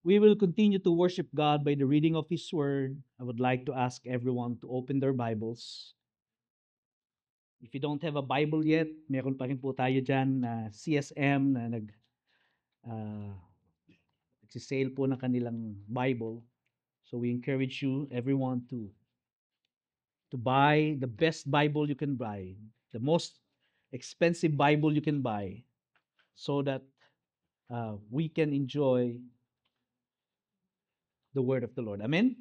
We will continue to worship God by the reading of His Word. I would like to ask everyone to open their Bibles. If you don't have a Bible yet, meron pa rin po tayo dyan na CSM na uh, nagsisale po ng kanilang Bible. So we encourage you, everyone, to buy the best Bible you can buy, the most expensive Bible you can buy, so that we can enjoy the Word of the Lord. Amen?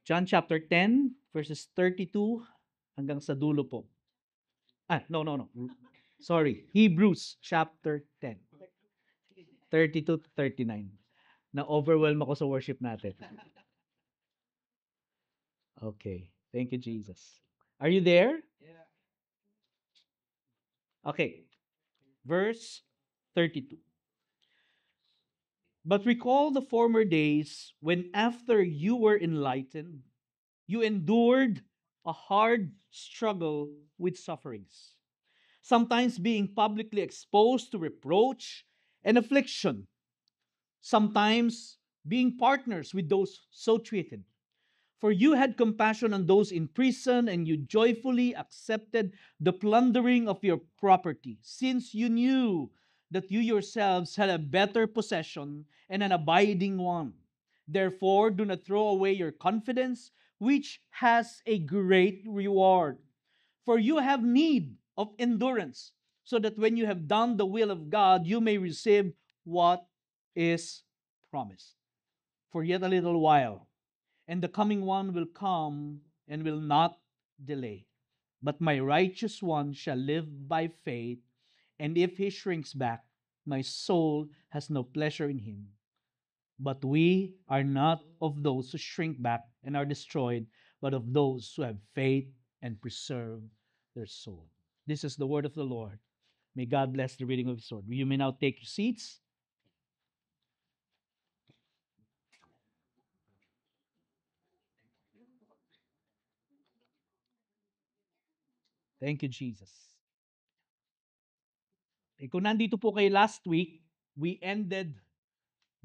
John chapter 10, verses 32 hanggang sa dulo po. No. Sorry. Hebrews chapter 10, 32 to 39. Na-overwhelm ako sa worship natin. Okay. Thank you, Jesus. Are you there? Okay. Verse 32. But recall the former days when, after you were enlightened, you endured a hard struggle with sufferings, sometimes being publicly exposed to reproach and affliction, sometimes being partners with those so treated. For you had compassion on those in prison, and you joyfully accepted the plundering of your property, since you knew that you yourselves had a better possession and an abiding one. Therefore, do not throw away your confidence, which has a great reward. For you have need of endurance, so that when you have done the will of God, you may receive what is promised. For yet a little while, and the coming one will come and will not delay. But my righteous one shall live by faith, and if he shrinks back, my soul has no pleasure in him. But we are not of those who shrink back and are destroyed, but of those who have faith and preserve their soul. This is the word of the Lord. May God bless the reading of His word. You may now take your seats. Thank you, Jesus. Kung nandito po kayo last week, we ended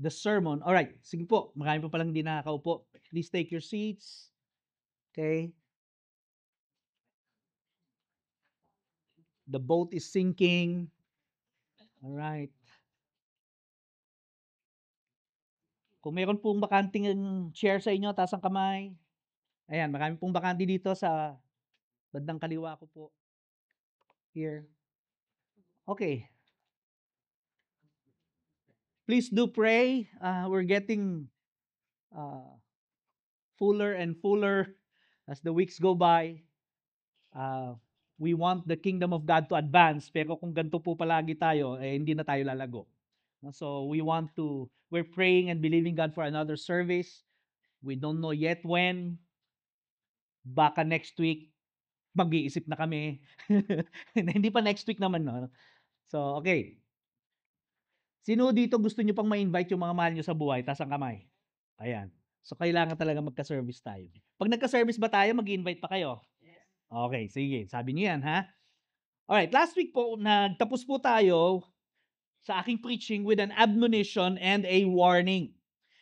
the sermon. All right, sige po, marami pa palang hindi nakakaupo. Please take your seats. Okay? The boat is sinking. All right. Kung meron pong bakanting chair sa inyo, taas ang kamay. Ayan, marami pong bakante dito sa bandang kaliwa ko po. Here. Okay. Please do pray. We're getting fuller and fuller as the weeks go by. We want the kingdom of God to advance, pero kung ganito po palagi tayo, hindi na tayo lalago. So we're praying and believing God for another service. We don't know yet when. Baka next week, mag-iisip na kami. Hindi pa next week naman, no? So, okay. Sino dito gusto nyo pang ma-invite yung mga mahal nyo sa buhay? Taas ang kamay. Ayan. So, kailangan talaga magka-service tayo. Pag nagka-service ba tayo, mag-invite pa kayo? Okay, sige. Sabi niyo yan, ha? Alright, last week po, nagtapos po tayo sa aking preaching with an admonition and a warning.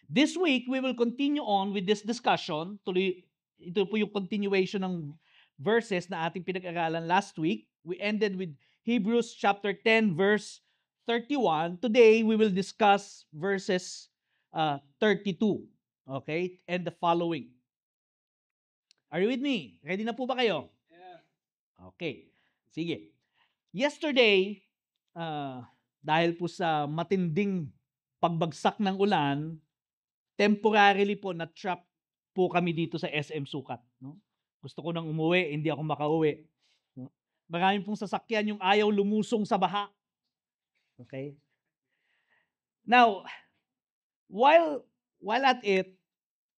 This week, we will continue on with this discussion. Ito po yung continuation ng verses na ating pinag-aralan last week. We ended with Hebrews chapter 10, verse 31. Today, we will discuss verses 32. Okay? And the following. Are you with me? Ready na po ba kayo? Yeah. Okay. Sige. Yesterday, dahil po sa matinding pagbagsak ng ulan, temporarily po na-trap po kami dito sa SM Sukat. No? Gusto ko nang umuwi, hindi ako makauwi. No? Maraming pong sasakyan yung ayaw lumusong sa baha. Okay? Now, while at it,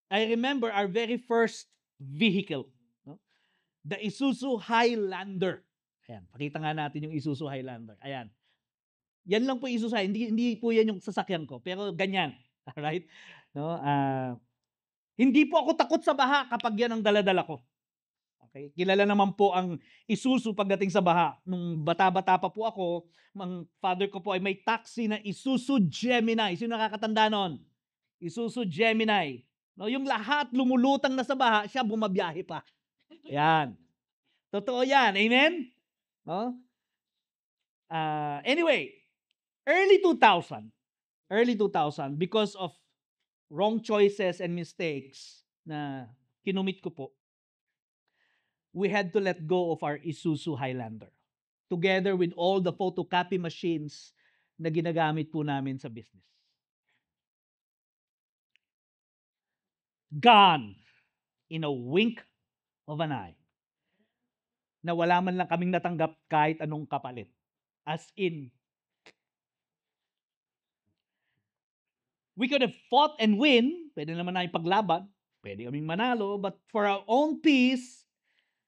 I remember our very first vehicle. No? The Isuzu Highlander. Ayan, pakita nga natin yung Isuzu Highlander. Ayan. Yan lang po yung Isuzu. Hindi po yan yung sasakyan ko. Pero ganyan. Alright? No? Hindi po ako takot sa baha kapag yan ang daladala ko. Okay? Kilala naman po ang Isuzu pagdating sa baha. Nung bata-bata pa po ako, ang father ko po ay may taxi na Isuzu Gemini. Sino nakakatanda nun? Isuzu Gemini. No, yung lahat lumulutang na sa baha, siya bumabiyahe pa. Yan. Totoo yan. Amen? No? Anyway, early 2000, because of wrong choices and mistakes na kinumit ko po, we had to let go of our Isuzu Highlander together with all the photocopy machines na ginagamit po namin sa business. Gone in a wink of an eye. Na wala man lang kaming natanggap kahit anong kapalit. As in, we could have fought and win. Pwede naman na paglaban. Pwede kaming manalo. But for our own peace,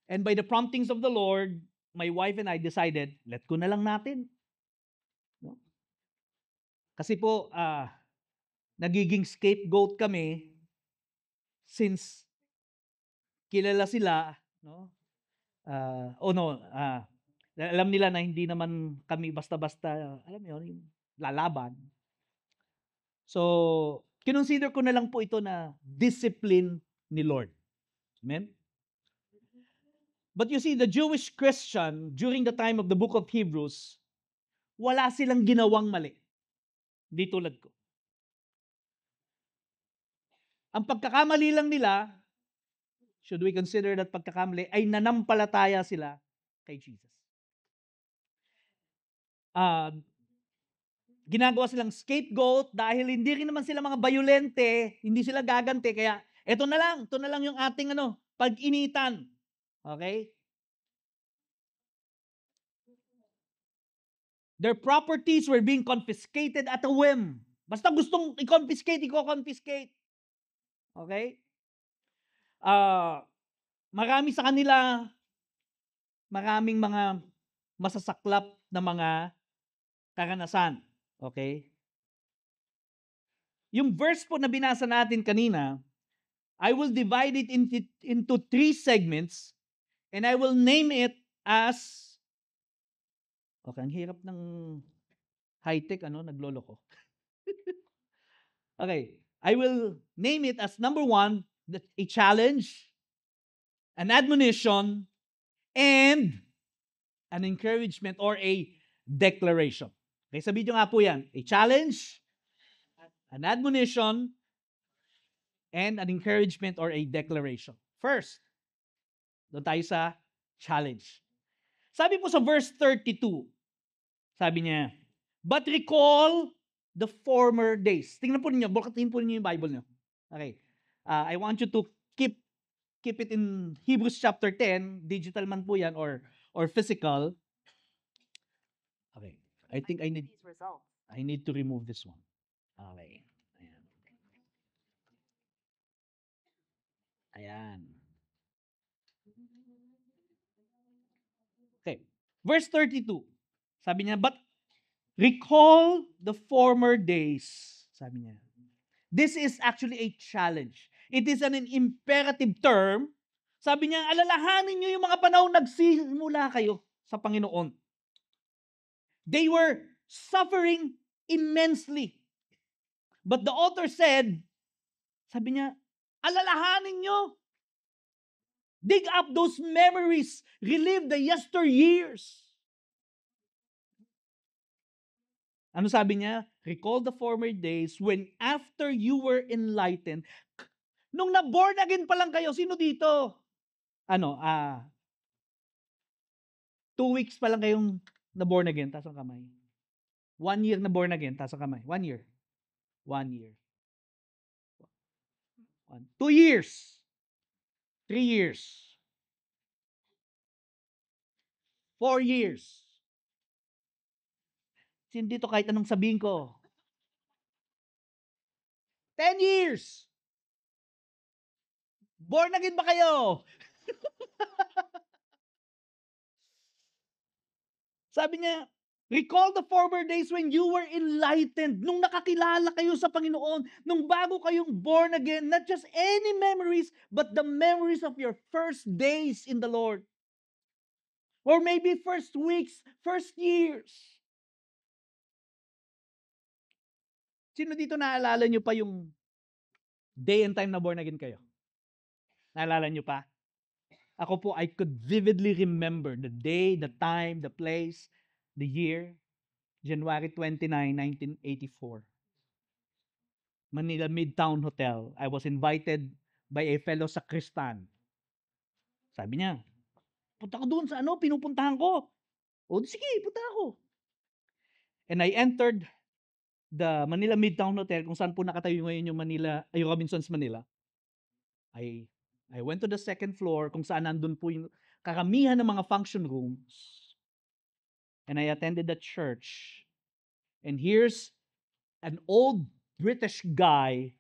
and by the promptings of the Lord, my wife and I decided, let go na lang natin. No? Kasi po, nagiging scapegoat kami since kilala sila, no? Alam nila na hindi naman kami basta-basta, alam mo yun, yung lalaban. So, kinonsider ko na lang po ito na discipline ni Lord. Amen? But you see, the Jewish Christian, during the time of the book of Hebrews, wala silang ginawang mali. Di tulad ko. Ang pagkakamali lang nila, should we consider that pagkakamali, ay nanampalataya sila kay Jesus. Ginagawa silang scapegoat dahil hindi rin naman sila mga bayolente, hindi sila gagante, kaya ito na lang yung ating pag-initan. Okay? Their properties were being confiscated at a whim. Basta gustong i-confiscate, i-confiscate. Okay? Marami sa kanila, maraming mga masasaklap na mga karanasan. Okay? Yung verse po na binasa natin kanina, I will divide it into 3 segments and I will name it as, okay, ang hirap ng high-tech, naglolo ko. Okay, I will name it as number 1, a challenge, an admonition, and an encouragement or a declaration. Okay, sa video nga po yan. A challenge, an admonition, and an encouragement or a declaration. First, doon tayo sa challenge. Sabi po sa verse 32, sabi niya, but recall the former days. Tingnan po ninyo, bukatin po ninyo yung Bible niyo. Okay. I want you to keep it in Hebrews chapter 10, digital man po yan or physical. Okay. I think I need to remove this one. Okay. Ayan. Okay. Verse 32. Sabi niya, but recall the former days. Sabi niya. This is actually a challenge. It is an imperative term. Sabi niya, alalahanin niyo yung mga panahon nagsimula kayo sa Panginoon. They were suffering immensely. But the author said, sabi niya, alalahanin niyo. Dig up those memories. Relive the yesteryears. Ano sabi niya? Recall the former days when after you were enlightened. Nung na-born again pa lang kayo, sino dito? 2 weeks pa lang kayong na-born again, taas ang kamay. 1 year na born again, taas ang kamay. 1 year. 1 year. 2 years. 3 years. 4 years. Sino dito kahit anong sabihin ko? 10 years. Born again ba kayo? Sabi niya, Recall the former days when you were enlightened, nung nakakilala kayo sa Panginoon, nung bago kayong born again, not just any memories, but the memories of your first days in the Lord. Or maybe first weeks, first years. Sino dito naalala nyo pa yung day and time na born again kayo? Naalala nyo pa? Ako po, I could vividly remember the day, the time, the place, the year. January 29, 1984. Manila Midtown Hotel. I was invited by a fellow sacristan. Sabi niya, punta ko doon sa pinupuntahan ko. O sige, punta ako. And I entered the Manila Midtown Hotel, kung saan po nakatayo ngayon yung Robinsons Manila. I went to the second floor, kung saan nandun po yung karamihan ng mga function rooms. And I attended the church. And here's an old British guy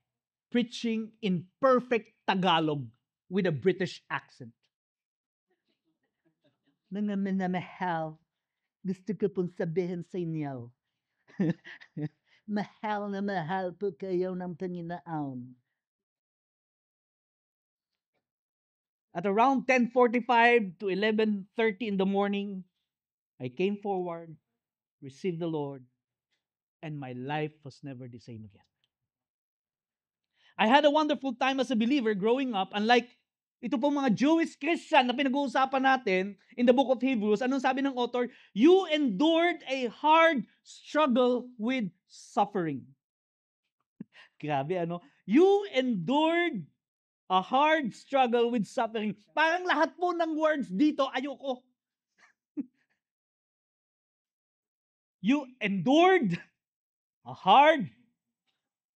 preaching in perfect Tagalog with a British accent. Mga minamahal, gusto ko pong sabihin sa inyo, mahal na mahal po kayo ng Panginoon. At around 10:45 to 11:30 in the morning, I came forward, received the Lord, and my life was never the same again. I had a wonderful time as a believer growing up, unlike ito pong mga Jewish Christian na pinag-uusapan natin in the book of Hebrews. Anong sabi ng author? You endured a hard struggle with suffering. Grabe, You endured a hard struggle with suffering. Parang lahat po ng words dito, ayoko. You endured a hard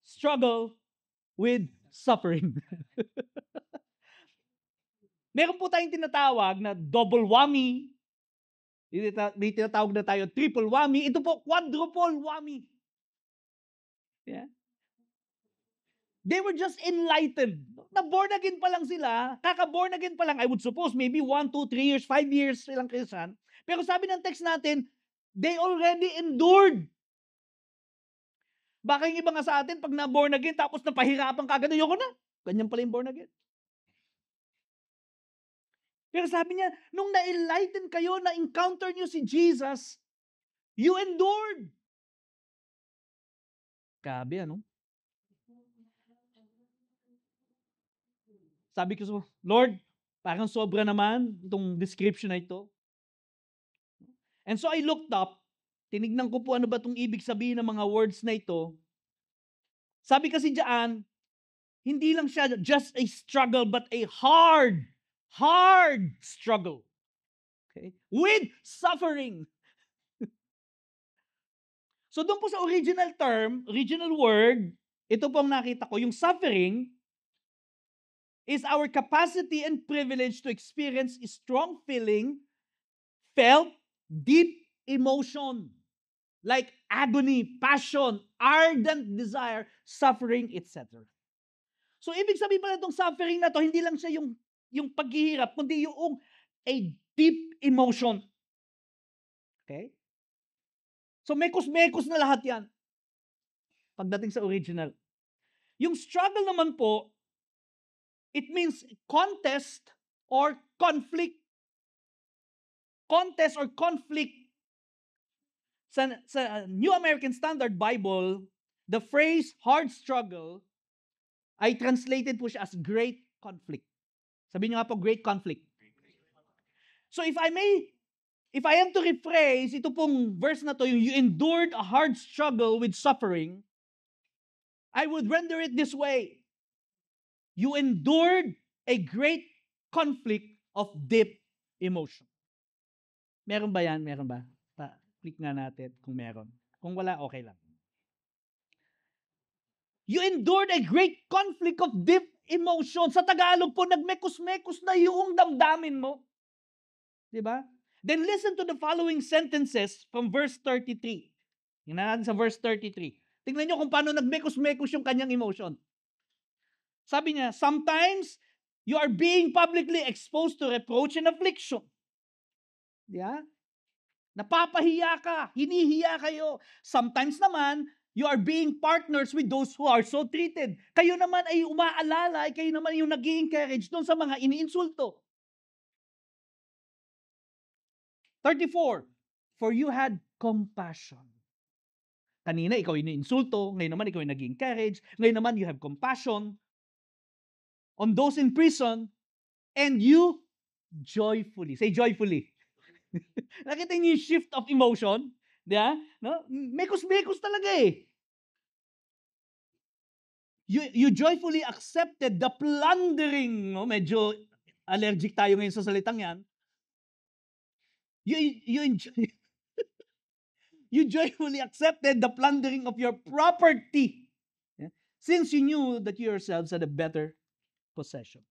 struggle with suffering. Meron po tayong tinatawag na double whammy. May tinatawag na tayo triple whammy. Ito po, quadruple whammy. Yeah. They were just enlightened. Na-born again pa lang sila. Kaka-born again pa lang, I would suppose, maybe 1, 2, 3 years, 5 years silang Christian. Pero sabi ng text natin, they already endured. Baka yung iba nga sa atin, pag na-born again, tapos napahirapan kagad, ayoko na. Ganyan pala yung born again. Pero sabi niya, nung na-enlighten kayo, na-encounter niyo si Jesus, you endured. Grabe, Sabi ko, Lord, parang sobra naman itong description na ito. And so I looked up, tinignan ko po ano ba itong ibig sabihin ng mga words na ito. Sabi kasi diyan, hindi lang siya just a struggle, but a hard struggle. Okay? With suffering. So doon po sa original term, original word, ito po ang nakita ko, yung suffering is our capacity and privilege to experience a strong feeling, felt, deep emotion, like agony, passion, ardent desire, suffering, etc. So ibig sabihin pala itong suffering na to, hindi lang siya yung paghihirap, kundi yung a deep emotion. Okay? So mekos-mekos na lahat yan. Pagdating sa original. Yung struggle naman po, it means contest or conflict. Contest or conflict. Sa New American Standard Bible, the phrase hard struggle ay translated po siya as great conflict. Sabihin niyo nga po, great conflict. So if I am to rephrase ito pong verse na to, yung you endured a hard struggle with suffering, I would render it this way. You endured a great conflict of deep emotion. Meron ba yan? Meron ba? Click nga natin kung meron. Kung wala, okay lang. You endured a great conflict of deep emotion. Sa Tagalog po, nagmekos-mekos na yung damdamin mo. Diba? Then listen to the following sentences from verse 33. Tingnan natin sa verse 33. Tingnan nyo kung paano nagmekos-mekos yung kanyang emotion. Sabi niya, sometimes you are being publicly exposed to reproach and affliction. Yeah? Napapahiya ka, hinihiya kayo. Sometimes naman, you are being partners with those who are so treated. Kayo naman ay umaalala, kayo naman yung nag-i-encourage doon sa mga iniinsulto. 34, for you had compassion. Kanina, ikaw yung iniinsulto. Ngayon naman, ikaw yung nag-i-encourage. Ngayon naman, you have compassion on those in prison, and you joyfully. Say joyfully. Nakita niyo yung shift of emotion? Diba? No? Mekos-mekos talaga eh. You joyfully accepted the plundering. No? Medyo allergic tayo ngayon sa salitang yan. You joyfully accepted the plundering of your property. Yeah? Since you knew that you yourselves had a better possession.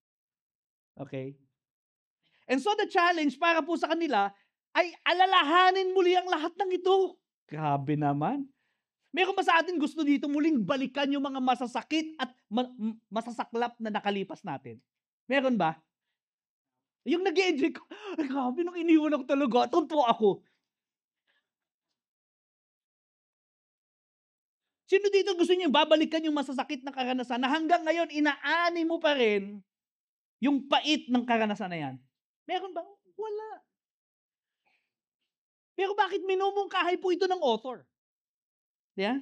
Okay? And so the challenge para po sa kanila ay alalahanin muli ang lahat ng ito. Grabe naman. Meron ba sa atin gusto dito muling balikan yung mga masasakit at masasaklap na nakalipas natin? Meron ba? Yung nag-enjoy ko, ay grabe nung iniwan ako talaga, tunto ako. Sino dito gusto niyo babalikan yung masasakit na karanasan na hanggang ngayon inaani mo pa rin yung pait ng karanasan na yan? Meron ba? Wala. Pero bakit minumungkahay po ito ng author? Yeah?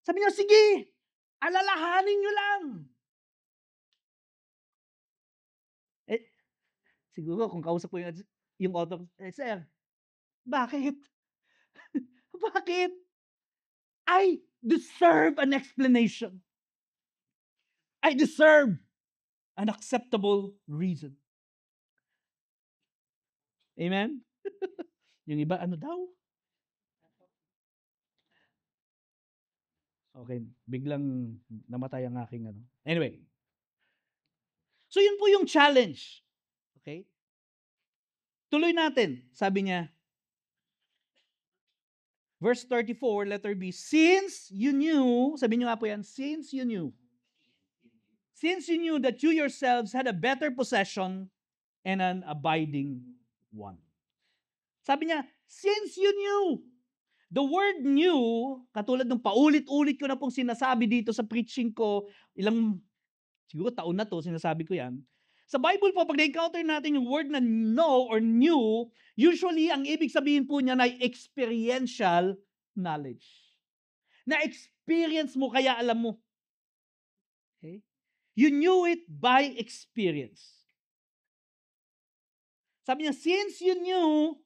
Sabi niya, sige, alalahanin nyo lang. Siguro kung kausap ko yung author, sir, bakit? Bakit? I deserve an explanation. I deserve an acceptable reason. Amen? Yung iba, ano daw? Okay, biglang namatay ang aking ano. Anyway. So yun po yung challenge. Okay? Tuloy natin. Sabi niya, verse 34, letter B, since you knew, sabi niyo nga po yan, since you knew that you yourselves had a better possession and an abiding one. Sabi niya, since you knew. The word knew, katulad ng paulit-ulit ko na pong sinasabi dito sa preaching ko, siguro taon na to, sinasabi ko yan. Sa Bible po, pag na-encounter natin yung word na know or knew, usually, ang ibig sabihin po niya ay experiential knowledge. Na-experience mo, kaya alam mo. Okay? You knew it by experience. Sabi niya, since you knew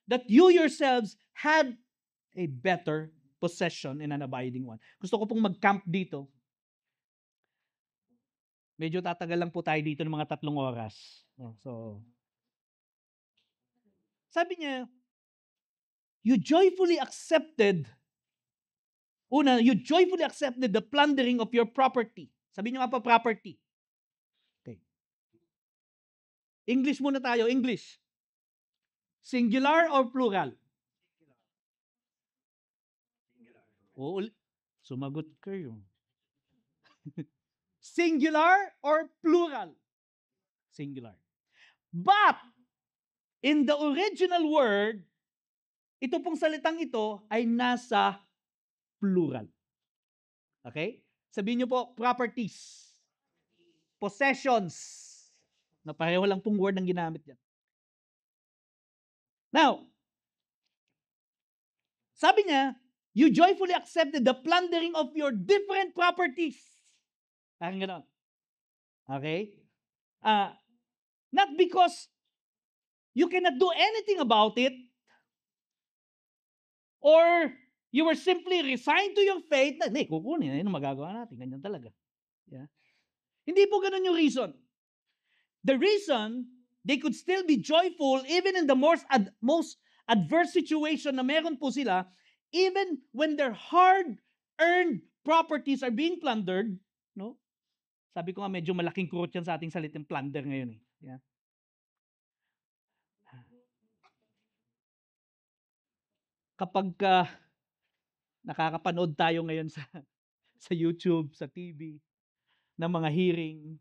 that you yourselves had a better possession and an abiding one. Gusto ko pong mag-camp dito. Medyo tatagal lang po tayo dito ng mga 3 oras. So, sabi niya, you joyfully accepted the plundering of your property. Sabi niyo nga pa property. Okay. English muna tayo, English. Singular or plural? Oo, sumagot kayo. Singular or plural? Singular. But, in the original word, ito pong salitang ito ay nasa plural. Okay? Sabihin niyo po, properties. Possessions. Na pareho lang pong word ang ginamit yan. Now, sabi niya, you joyfully accepted the plundering of your different properties. Parang gano'n. Okay? Not because you cannot do anything about it, or you were simply resigned to your fate, na, kukunin, ano magagawa natin, ganyan talaga. Yeah? Hindi po ganun yung reason. The reason they could still be joyful even in the most adverse situation na meron po sila, even when their hard-earned properties are being plundered, no? Sabi ko nga medyo malaking kurot yan sa ating salitang plunder ngayon eh. Yeah. Kapag nakakapanood tayo ngayon sa YouTube, sa TV, ng mga hearing,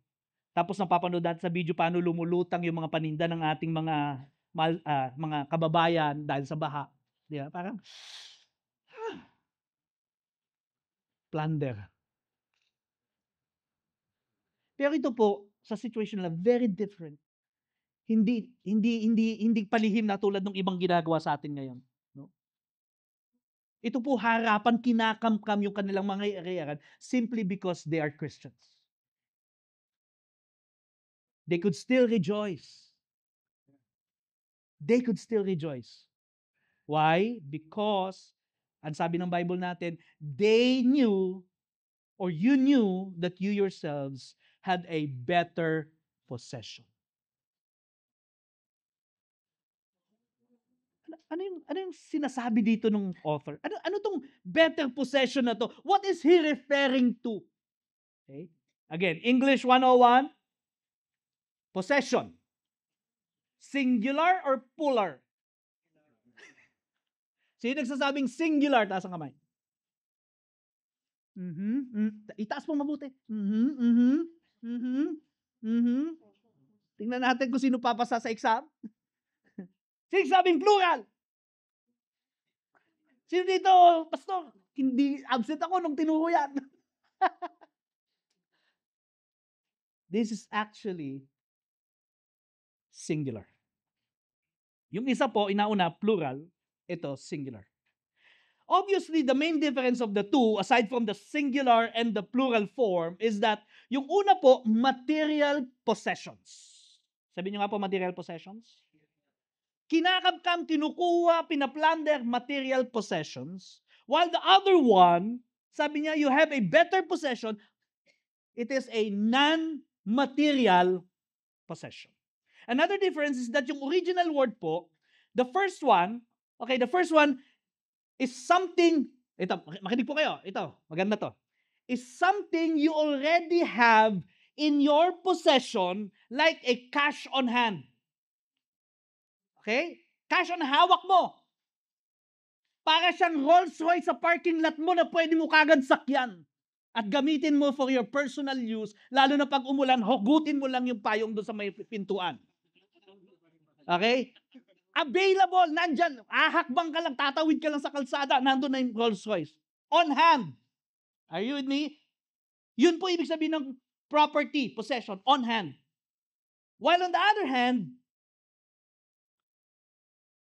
tapos napapanood natin sa video paano lumulutang yung mga paninda ng ating mga mga kababayan dahil sa baha. Di ba? Parang, plunder. Pero ito po, sa situation na very different. Hindi palihim na tulad ng ibang ginagawa sa atin ngayon. No? Ito po harapan, kinakamkam yung kanilang mga area simply because they are Christians. They could still rejoice. They could still rejoice. Why? Because, ang sabi ng Bible natin, they knew or you knew that you yourselves had a better possession. Ano yung sinasabi dito ng author? Ano tong better possession na to? What is he referring to? Okay? Again, English 101, possession. Singular or plural? Sino nagsasabing singular? Taas ang kamay. Itaas mo mabuti. Tingnan natin kung sino papasa sa exam. Sino nagsabing plural? Sino dito, pastor? Hindi, absent ako nung tinuro yan. This is actually singular. Yung isa po, inauna, plural. Ito, singular. Obviously, the main difference of the two, aside from the singular and the plural form, is that yung una po, material possessions. Sabi niyo nga po, material possessions? Kinakamkam, kinukuha, pinaplunder material possessions. While the other one, sabi niya, you have a better possession, it is a non-material possession. Another difference is that yung original word po, the first one is something, ito, makinig po kayo, ito, maganda to, is something you already have in your possession like a cash on hand. Okay? Cash on hawak mo. Para siyang Rolls Royce sa parking lot mo na pwede mo kagad sakyan. At gamitin mo for your personal use, lalo na pag umulan, hugutin mo lang yung payong doon sa may pintuan. Okay? Available, nandyan. Ahakbang ka lang, tatawid ka lang sa kalsada, nandun na yung Rolls Royce. On hand. Are you with me? Yun po ibig sabihin ng property, possession, on hand. While on the other hand,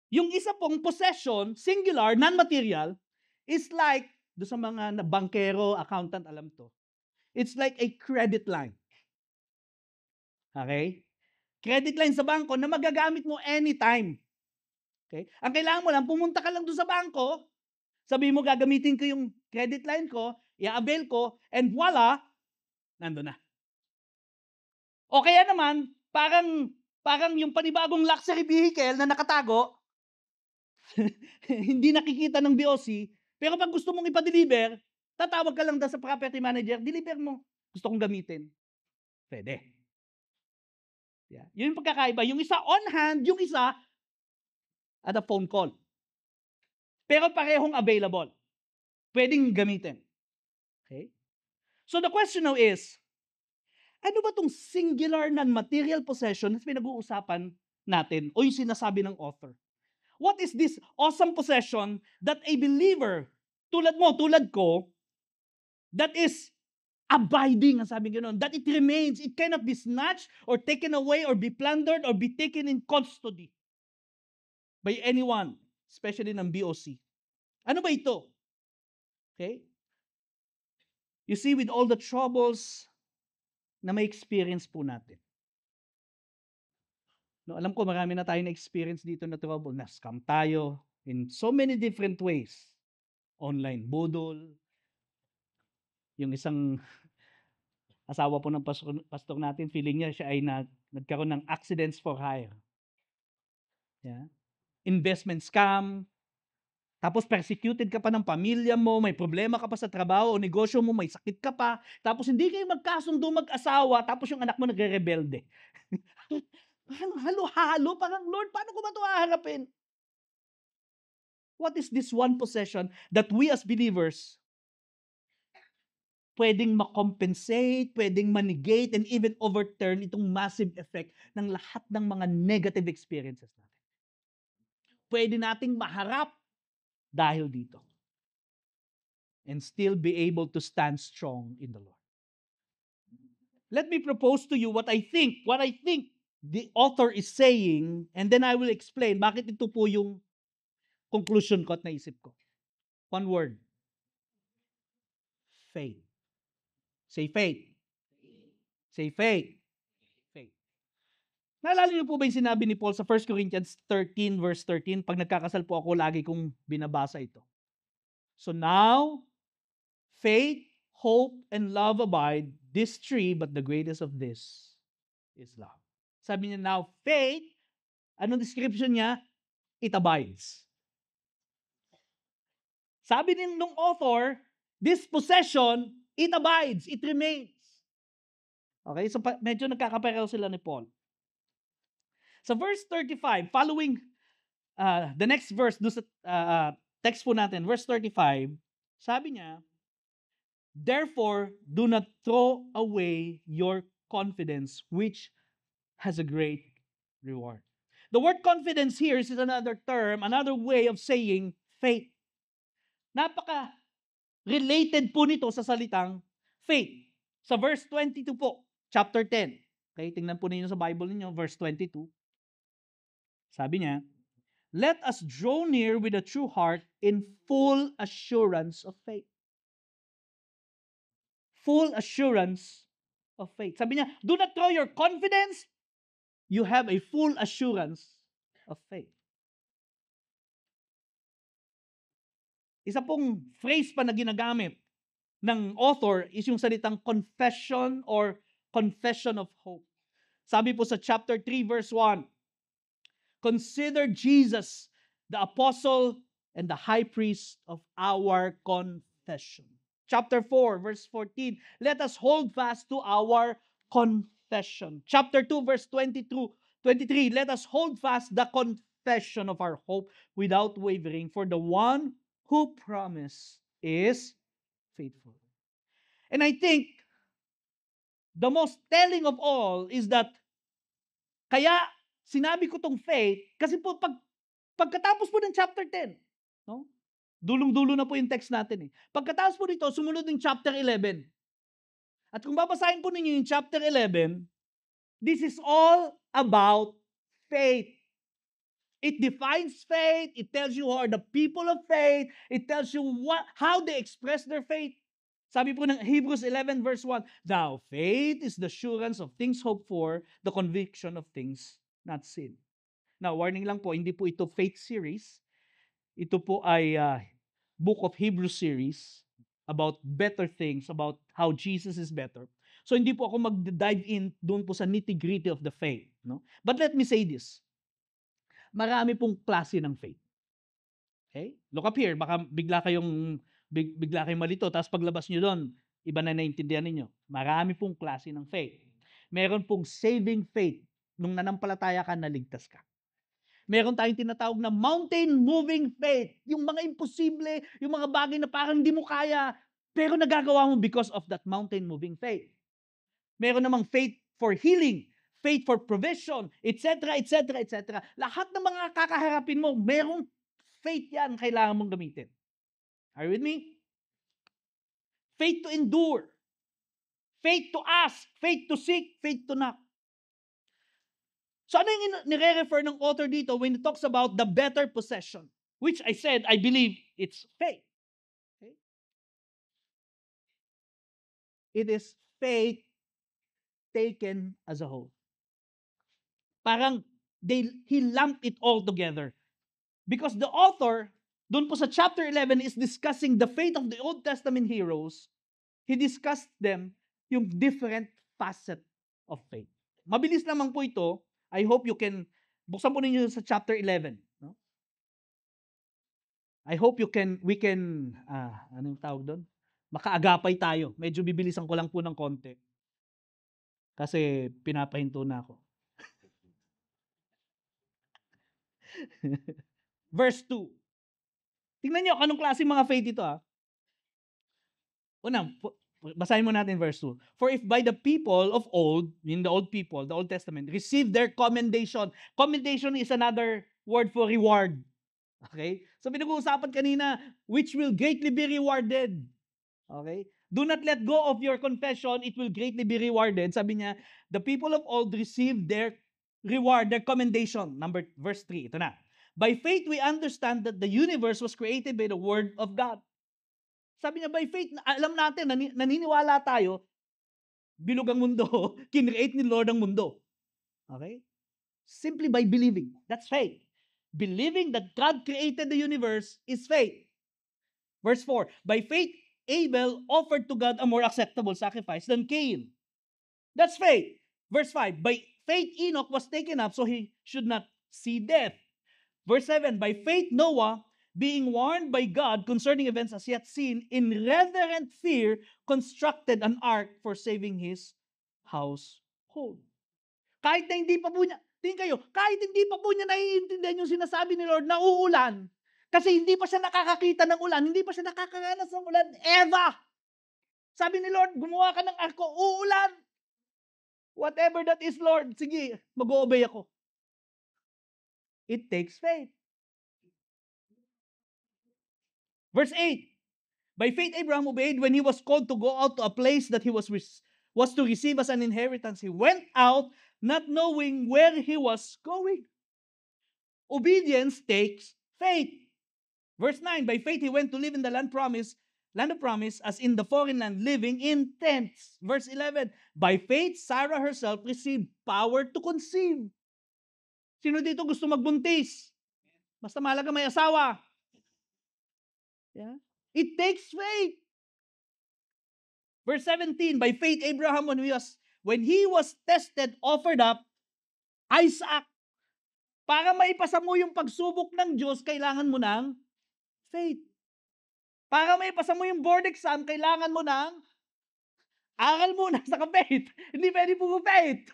yung isa pong possession, singular, non-material, is like, do sa mga bankero, accountant, alam to, it's like a credit line. Okay? Credit line sa bangko na magagamit mo anytime. Okay? Ang kailangan mo lang, pumunta ka lang doon sa bangko, sabi mo, gagamitin ko yung credit line ko, i-avail ko, and voila, nandun na. O kaya naman, parang yung panibagong luxury vehicle na nakatago, hindi nakikita ng BOC, pero pag gusto mong ipa-deliver, tatawag ka lang sa property manager, deliver mo. Gusto kong gamitin. Pwede. Yeah. Yun yung pagkakaiba. Yung isa on hand, yung isa at a phone call. Pero parehong available. Pwedeng gamitin. Okay? So the question now is, ano ba tong singular non-material possession na pinag-uusapan natin o yung sinasabi ng author? What is this awesome possession that a believer, tulad mo, tulad ko, that is abiding, ang sabi ganoon, that it remains, it cannot be snatched or taken away or be plundered or be taken in custody by anyone, especially ng BOC. Ano ba ito? Okay? You see, with all the troubles na may experience po natin. No, alam ko marami na tayo na experience dito na trouble. Na-scam tayo in so many different ways. Online budol. Yung isang asawa po ng pastor natin, feeling niya siya ay nagkaroon ng accidents for hire. Yeah. Investment scam. Tapos persecuted ka pa ng pamilya mo, may problema ka pa sa trabaho o negosyo mo, may sakit ka pa. Tapos hindi kayo magkasundo mag-asawa, tapos yung anak mo nagre-rebelde. Parang halo-halo, parang Lord, paano ko ba ito haharapin? What is this one possession that we as believers pwedeng makompensate, pwedeng manigate, and even overturn itong massive effect ng lahat ng mga negative experiences natin? pwede nating maharap dahil dito. And still be able to stand strong in the Lord. Let me propose to you what I think the author is saying, and then I will explain bakit ito po yung conclusion ko at naisip ko. One word. Faith. Say faith. Say faith. Faith. Naalala niyo po ba yung sinabi ni Paul sa 1 Corinthians 13 verse 13? Pag nagkakasal po ako, lagi kong binabasa ito. So now, faith, hope, and love abide, these three, but the greatest of this is love. Sabi niya now, faith, anong description niya? It abides. Sabi din nung author, this possession, it abides, it remains. Okay, so medyo nagkakapareho sila ni Paul. Sa verse 35, following the next verse, do sa text po natin, verse 35, sabi niya, therefore, do not throw away your confidence, which has a great reward. The word confidence here is another term, another way of saying faith. Napaka-related po nito sa salitang faith. Sa verse 22 po, chapter 10. Okay, tingnan po ninyo sa Bible ninyo, verse 22. Sabi niya, let us draw near with a true heart in full assurance of faith. Full assurance of faith. Sabi niya, do not throw your confidence. You have a full assurance of faith. Isa pong phrase pa na ginagamit ng author is yung salitang confession or confession of hope. Sabi po sa chapter 3 verse 1, consider Jesus the apostle and the high priest of our confession. Chapter 4 verse 14, let us hold fast to our confession. Chapter 2 verse 22, 23, let us hold fast the confession of our hope without wavering, for the one who promised is faithful. And I think the most telling of all is that kaya sinabi ko tong faith kasi po pagkatapos po ng chapter 10, no? Dulong-dulo na po yung text natin eh. Pagkatapos po nito, sumunod yung chapter 11. At kung babasahin po ninyo yung chapter 11, this is all about faith. It defines faith. It tells you who are the people of faith. It tells you how they express their faith. Sabi po ng Hebrews 11 verse 1, now faith is the assurance of things hoped for, the conviction of things not seen. Now, warning lang po, hindi po ito faith series. Ito po ay Book of Hebrews series about better things, about how Jesus is better. So, hindi po ako mag-dive in doon po sa nitty-gritty of the faith. No? But let me say this. Marami pong klase ng faith. Okay? Look up here. Baka bigla kayong malito. Tapos paglabas nyo doon, iba na naintindihan ninyo. Marami pong klase ng faith. Meron pong saving faith. Nung nanampalataya ka, naligtas ka. Meron tayong tinatawag na mountain-moving faith. Yung mga imposible, yung mga bagay na parang hindi mo kaya, pero nagagawa mo because of that mountain-moving faith. Meron namang faith for healing, faith for provision, etc., etc., etc. Lahat ng mga kakaharapin mo, merong faith yan kailangan mong gamitin. Are you with me? Faith to endure. Faith to ask. Faith to seek. Faith to knock. So ano yung nire-refer ng author dito when he talks about the better possession? Which I said, I believe it's faith. Okay? It is faith taken as a whole. Parang he lumped it all together. Because the author, doon po sa chapter 11, is discussing the faith of the Old Testament heroes. He discussed them, yung different facet of faith. Mabilis naman po ito. I hope you can, buksan po ninyo sa chapter 11. No? I hope we can, anong tawag doon? Makaagapay tayo. Medyo bibilisan ko lang po ng konti. Kasi pinapahinto na ako. Verse 2. Tingnan nyo, anong klase mga faith ito Una, basahin mo natin verse 2. For if by the people of old, in the old people, the Old Testament, received their commendation. Commendation is another word for reward. Okay? So pinag-uusapan kanina, which will greatly be rewarded. Okay? Do not let go of your confession, it will greatly be rewarded. Sabi niya, the people of old received their reward, their commendation. Verse 3, ito na. By faith, we understand that the universe was created by the word of God. Sabi niya, by faith, alam natin, naniniwala tayo, bilog ang mundo, kinreate ni Lord ang mundo. Okay? Simply by believing. That's faith. Believing that God created the universe is faith. Verse 4, by faith, Abel offered to God a more acceptable sacrifice than Cain. That's faith. Verse 5, by faith, Enoch was taken up so he should not see death. Verse 7, by faith, Noah, being warned by God concerning events as yet seen, in reverent fear, constructed an ark for saving his household. Kahit na hindi pa po niya, tingin kayo, kahit hindi pa po niya naiintindihan yung sinasabi ni Lord na uulan, kasi hindi pa siya nakakakita ng ulan, hindi pa siya nakakaranas ng ulan, ever. Sabi ni Lord, gumawa ka ng arko, uulan. Whatever that is, Lord, sige, mag-o-obey ako. It takes faith. Verse 8, by faith Abraham obeyed when he was called to go out to a place that he was to receive as an inheritance. He went out not knowing where he was going. Obedience takes faith. Verse 9, by faith he went to live in the land of promise, as in the foreign land, living in tents. Verse 11, by faith Sarah herself received power to conceive. Sino dito gusto magbuntis? Basta mahalaga may asawa. Yeah? It takes faith. Verse 17, by faith Abraham, when he was tested, offered up Isaac. Para maipasa mo yung pagsubok ng Diyos, kailangan mo ng faith. Para maipasa mo yung board exam, kailangan mo ng aral muna sa faith. Hindi pwede po faith.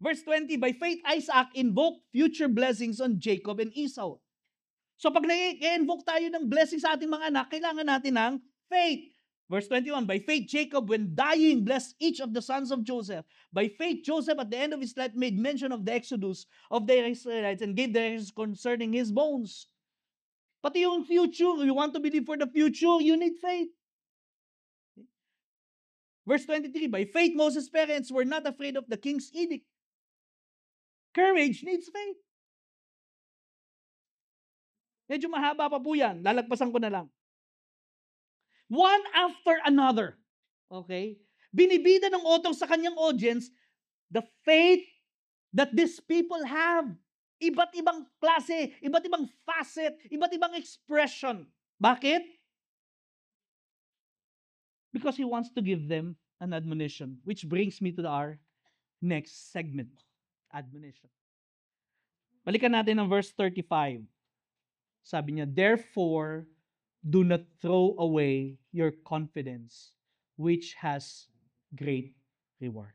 Verse 20, by faith Isaac invoked future blessings on Jacob and Esau. So pag nag-invoke tayo ng blessing sa ating mga anak, kailangan natin ng faith. Verse 21, by faith Jacob, when dying, blessed each of the sons of Joseph. By faith Joseph, at the end of his life, made mention of the exodus of the Israelites and gave directions concerning his bones. Pati yung future, you want to believe for the future, you need faith. Verse 23, by faith Moses' parents were not afraid of the king's edict. Courage needs faith. Medyo mahaba pa po yan. Lalagpasan ko na lang. One after another. Okay? Binibida ng author sa kanyang audience the faith that these people have. Iba't ibang klase, iba't ibang facet, iba't ibang expression. Bakit? Because he wants to give them an admonition, which brings me to our next segment. Admonition. Balikan natin ang verse 35. Sabi niya, therefore, do not throw away your confidence, which has great reward.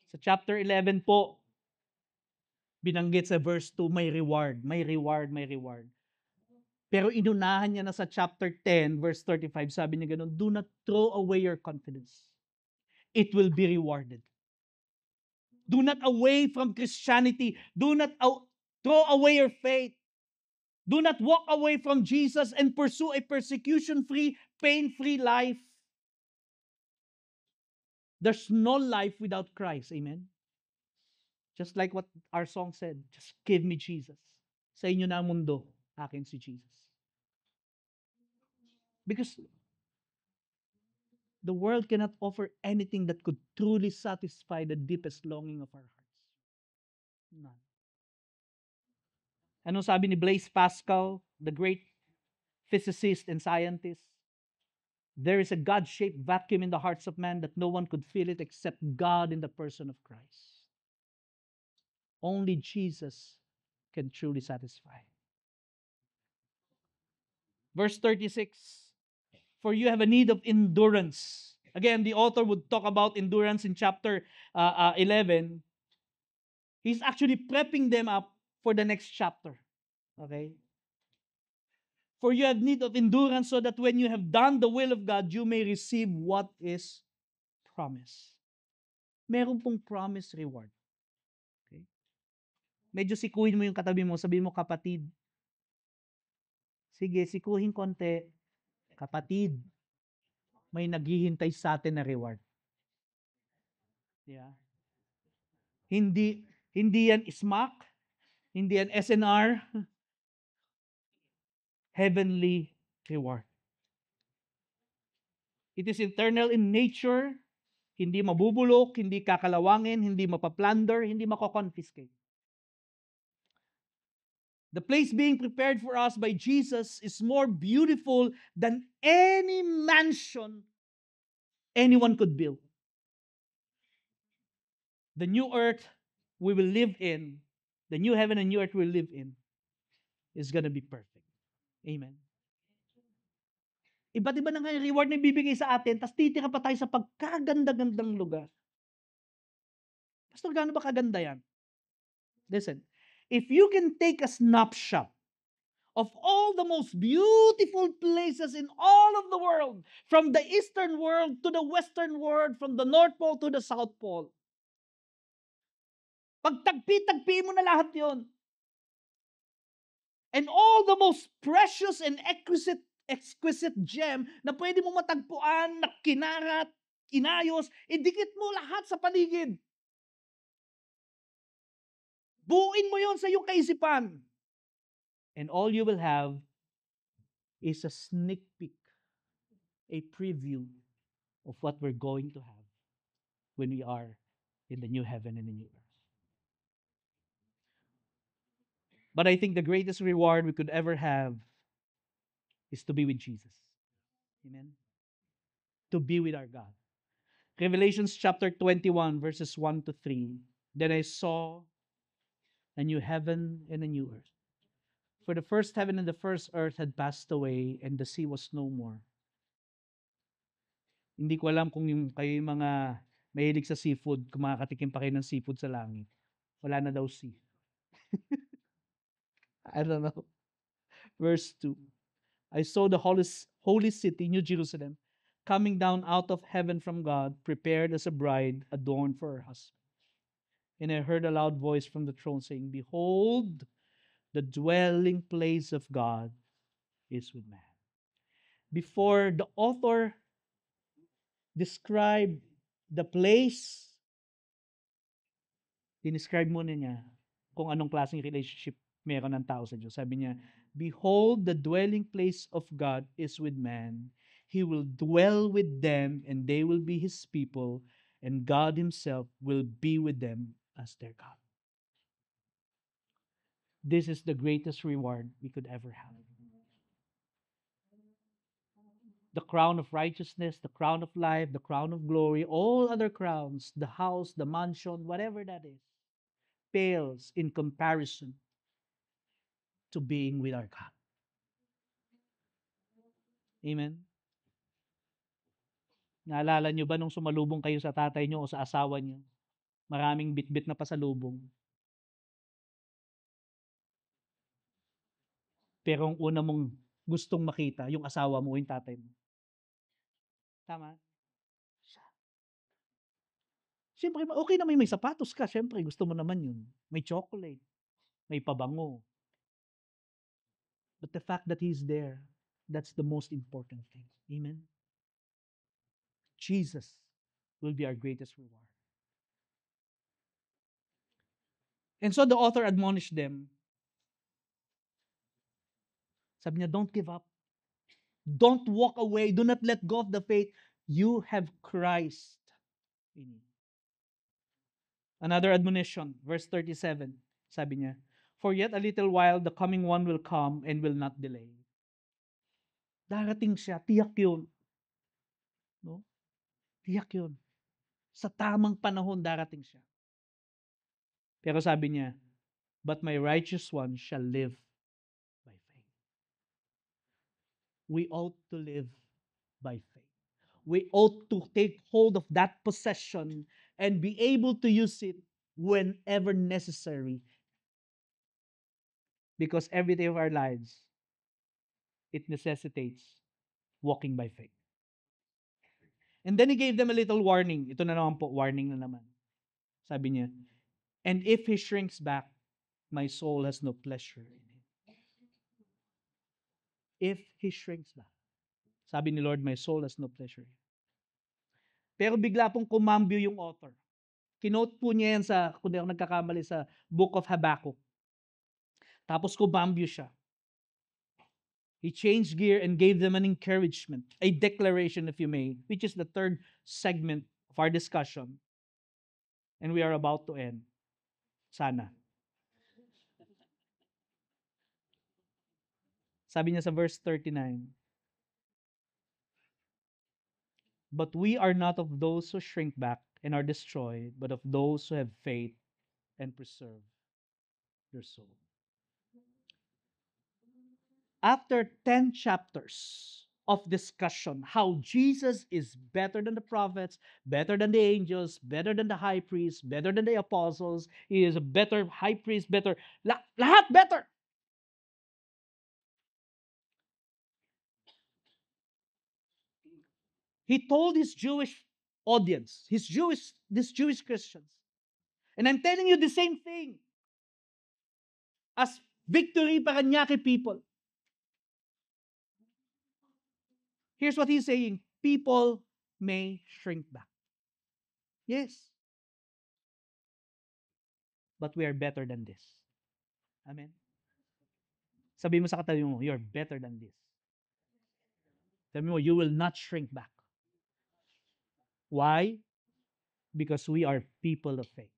Sa chapter 11 po, binanggit sa verse 2, may reward, may reward, may reward. Pero inunahan niya na sa chapter 10, verse 35, sabi niya ganun, do not throw away your confidence. It will be rewarded. Do not away from Christianity. Do not throw away your faith. Do not walk away from Jesus and pursue a persecution-free, pain-free life. There's no life without Christ. Amen? Just like what our song said, just give me Jesus. Sa inyo na ang mundo, akin si Jesus. Because the world cannot offer anything that could truly satisfy the deepest longing of our hearts. None. Ano sabi ni Blaise Pascal, the great physicist and scientist? There is a God-shaped vacuum in the hearts of man that no one could fill it except God in the person of Christ. Only Jesus can truly satisfy. Verse 36, for you have a need of endurance. Again, the author would talk about endurance in chapter 11. He's actually prepping them up for the next chapter. Okay? For you have need of endurance so that when you have done the will of God, you may receive what is promised. meron pong promised reward. Okay? Medyo sikuhin mo yung katabi mo, sabihin mo, kapatid. Sige, sikuhin konti. Kapatid, may naghihintay sa atin na reward. Yeah. Hindi yan SMAC, hindi yan SNR, heavenly reward. It is eternal in nature, hindi mabubulok, hindi kakalawangin, hindi mapaplunder, hindi mako-confiscate. The place being prepared for us by Jesus is more beautiful than any mansion anyone could build. The new earth we will live in, the new heaven and new earth we will live in, is gonna be perfect. Amen. Iba't iba na nga yung reward na ibibigay sa atin, tapos titira pa tayo sa pagkaganda-gandang lugar. Pastor, gaano ba kaganda yan? Listen, if you can take a snapshot of all the most beautiful places in all of the world, from the eastern world to the western world, from the North Pole to the South Pole, pagtagpi-tagpi mo na lahat yon. And all the most precious and exquisite gem na pwede mo matagpuan, na kinarat, inayos, idikit mo lahat sa paligid. Buuin mo yon sa iyong kaisipan. And all you will have is a sneak peek, a preview of what we're going to have when we are in the new heaven and the new earth. But I think the greatest reward we could ever have is to be with Jesus. Amen. To be with our God. Revelations chapter 21, verses 1 to 3. Then I saw a new heaven and a new earth. For the first heaven and the first earth had passed away, and the sea was no more. Hindi ko alam kung kayo yung mga mahilig sa seafood, kung makakatikim pa kayo ng seafood sa langit. Wala na daw sea. I don't know. Verse 2. I saw the holy city, New Jerusalem, coming down out of heaven from God, prepared as a bride adorned for her husband. And I heard a loud voice from the throne saying, Behold, the dwelling place of God is with man. Before the author described the place, dinescribe muna niya kung anong klaseng relationship meron ng tao sa Diyos. Sabi niya, Behold, the dwelling place of God is with man. He will dwell with them, and they will be His people, and God Himself will be with them as their God. This is the greatest reward we could ever have. The crown of righteousness, the crown of life, the crown of glory, all other crowns, the house, the mansion, whatever that is, pales in comparison to being with our God. Amen? Naalala nyo ba nung sumalubong kayo sa tatay nyo o sa asawa nyo? Maraming bitbit na pasalubong. Pero ang una mong gustong makita, yung asawa mo o yung tatay mo. Tama? Siyempre, okay na may sapatos ka. Siyempre, gusto mo naman yun. May chocolate. May pabango. But the fact that He's there, that's the most important thing. Amen? Jesus will be our greatest reward. And so the author admonished them. Sabi niya, don't give up. Don't walk away. Do not let go of the faith. You have Christ in you. Another admonition, verse 37, sabi niya, For yet a little while the coming one will come and will not delay. Darating siya, tiyak yun. No? Tiyak yun. Sa tamang panahon, darating siya. Pero sabi niya, But my righteous one shall live by faith. We ought to live by faith. We ought to take hold of that possession and be able to use it whenever necessary. Because every day of our lives, it necessitates walking by faith. And then He gave them a little warning. Ito na naman po, warning na naman. Sabi niya, and if he shrinks back, my soul has no pleasure in him. If he shrinks back. Sabi ni Lord, my soul has no pleasure in him. Pero bigla pong kumambyo yung author. Kinote po niya yan sa, kung di ako nagkakamali, sa Book of Habakkuk. Tapos kumambyo siya. He changed gear and gave them an encouragement, a declaration, if you may, which is the third segment of our discussion. And we are about to end. Sana. Sabi niya sa verse 39, but we are not of those who shrink back and are destroyed, but of those who have faith and preserve their soul. After 10 chapters of discussion, how Jesus is better than the prophets, better than the angels, better than the high priest, better than the apostles, he is a better high priest, better, lahat better. He told his Jewish audience, these Jewish Christians, and I'm telling you the same thing as Victory Parañaque people. Here's what he's saying. People may shrink back. Yes. But we are better than this. Amen. Sabi mo sa katabi mo, you're better than this. Sabi mo, you will not shrink back. Why? Because we are people of faith.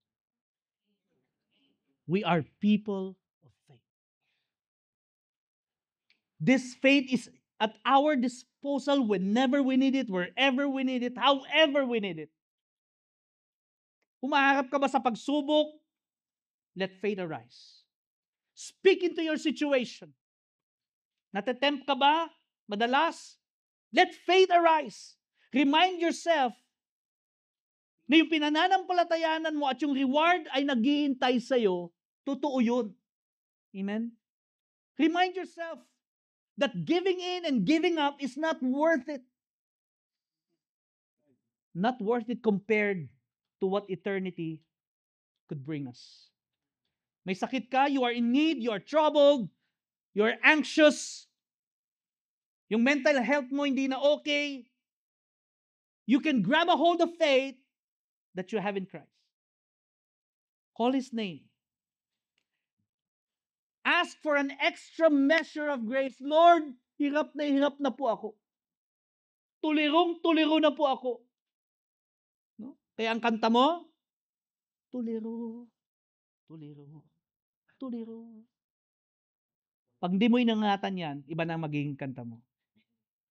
We are people of faith. This faith is at our disposal whenever we need it, wherever we need it, however we need it. Humaharap ka ba sa pagsubok? Let faith arise. Speak into your situation. Natetempt ka ba? Madalas? Let faith arise. Remind yourself na yung pinananampalatayanan mo at yung reward ay naghihintay sa'yo, totoo yun. Amen? Remind yourself that giving in and giving up is not worth it. Not worth it compared to what eternity could bring us. May sakit ka, you are in need, you are troubled, you are anxious, yung mental health mo hindi na okay, you can grab a hold of faith that you have in Christ. Call His name. Ask for an extra measure of grace. Lord, hirap na po ako. Tulirong-tuliro na po ako. No? Kaya ang kanta mo, tuliro, tuliro, tuliro. Pag di mo inangatan yan, iba na ang magiging kanta mo.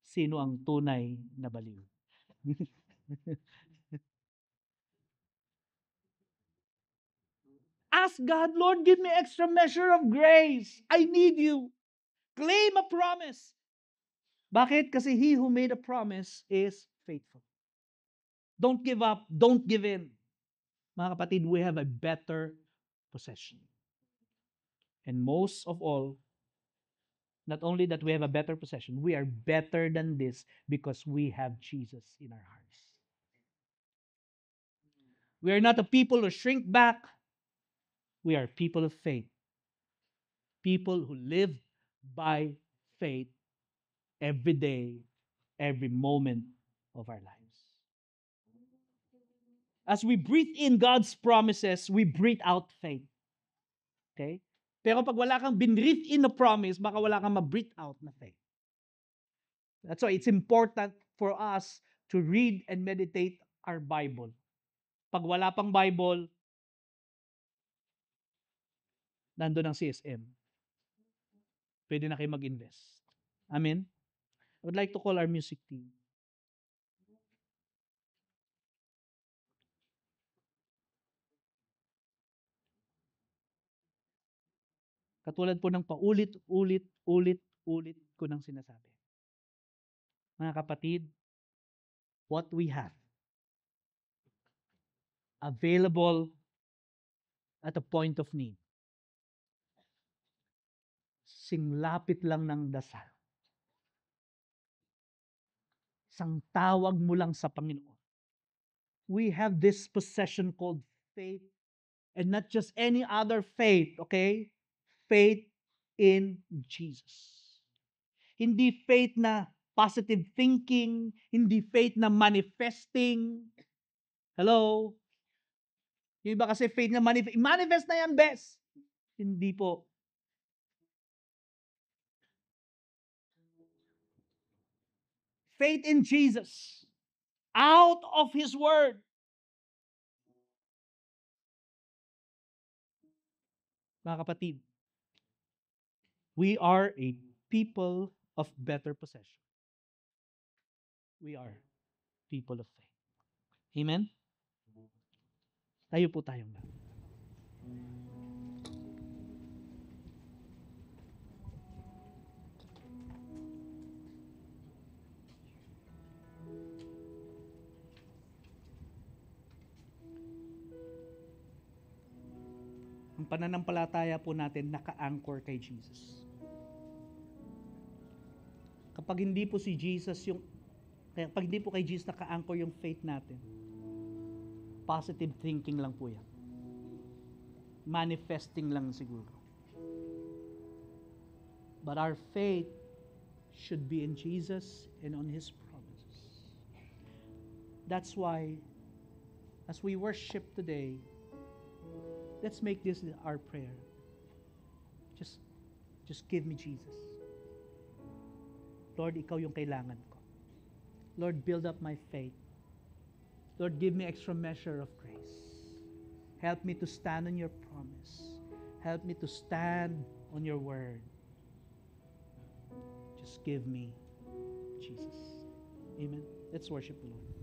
Sino ang tunay na baliw? Ask God, Lord, give me extra measure of grace. I need you. Claim a promise. Bakit? Kasi He who made a promise is faithful. Don't give up. Don't give in. Mga kapatid, we have a better possession. And most of all, not only that we have a better possession, we are better than this because we have Jesus in our hearts. We are not a people who shrink back. We are people of faith. People who live by faith every day, every moment of our lives. As we breathe in God's promises, we breathe out faith. Okay? Pero pag wala kang binreathe in na promise, baka wala kang ma-breathe out na faith. That's why it's important for us to read and meditate our Bible. Pag wala pang Bible, nandun ang CSM. Pwede na kayo mag-invest. Amen? I would like to call our music team. Katulad po ng paulit-ulit ko nang sinasabi. Mga kapatid, what we have available at a point of need. Singlapit lang ng dasal. Isang tawag mo lang sa Panginoon. We have this possession called faith, and not just any other faith, okay? Faith in Jesus. Hindi faith na positive thinking, hindi faith na manifesting. Hello? Yung iba kasi faith na manifest na yan, best. Hindi po. Faith in Jesus. Out of His Word. Mga kapatid, we are a people of better possession. We are people of faith. Amen? Tayo po tayong lahat. Ang pananampalataya po natin naka-anchor kay Jesus. Kapag hindi po si Jesus kapag hindi po kay Jesus naka-anchor yung faith natin, positive thinking lang po yan. Manifesting lang siguro. But our faith should be in Jesus and on His promises. That's why, as we worship today, let's make this our prayer. Just give me Jesus. Lord, Ikaw yung kailangan ko. Lord, build up my faith. Lord, give me extra measure of grace. Help me to stand on your promise. Help me to stand on your word. Just give me Jesus. Amen. Let's worship the Lord.